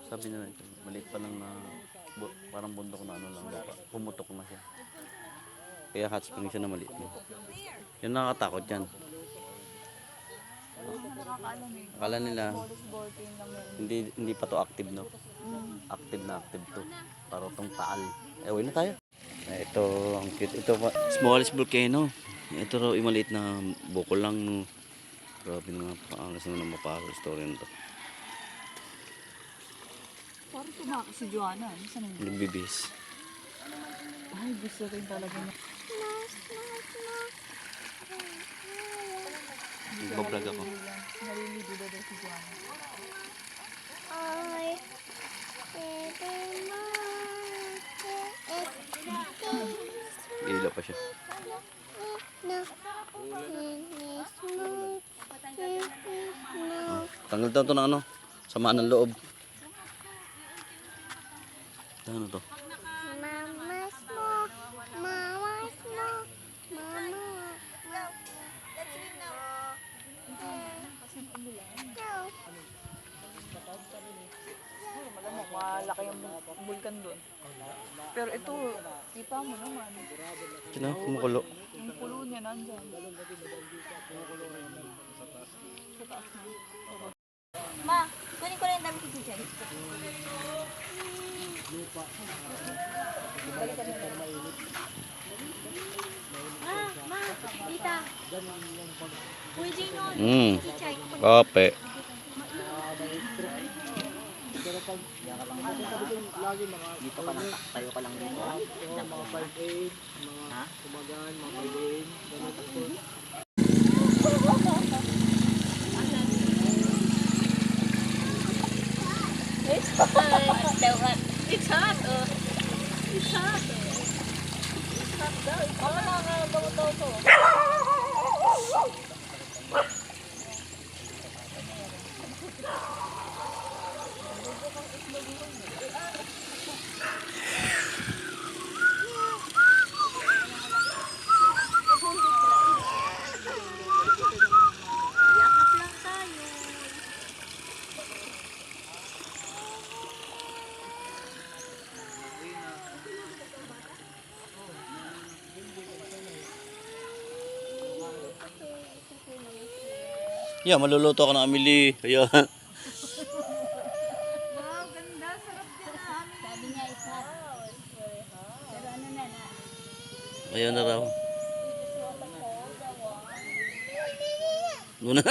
Sabi nila ito, maliit pa lang na parang bundok na ano lang, lupa. Pumutok na siya. Kaya hot spring siya na maliit. Yung nakakatakot yan. Akala nila hindi pa to active, no? Active na active to. Para tong taal. Uwi na tayo. Ito ang cute. Ito smallest volcano. Ito raw yung maliit na bukol lang, no. Grabe na paangas na mapahal story nito. Parang tumaka si Joanna. Saan na yun? Nagbibis. Ay, gusto rin talaga niya. Nagbablog ako. Nalilido daw si Joanna. Ila pa siya. Tanggal daw ito ng ano, samaan ng loob. Ano to? Malamang malaki yung bulkan doon. Pero ito, kita mo naman. Sino? Kumukulo. Yung pulo niya nandyan. Ma, kunin ko na yung dami si Chichen. Ma, tita. Uy, Gino, Chichay. Kape. Dito ka lang, tayo ka lang dito. Mga 5'8", mga kumagan, mga 5'8", ganun. It's hot. It's hot, oh. It's hot, oh. It's hot daw. Ako nakakabaw to. Yakap lang tayo. Yeah, maluluto ako ng amili. Ayan. Wow, ganda. Sarap din na amin. Sabi niya, it's hot. Pero ano na na? Ayan na raw. Muna.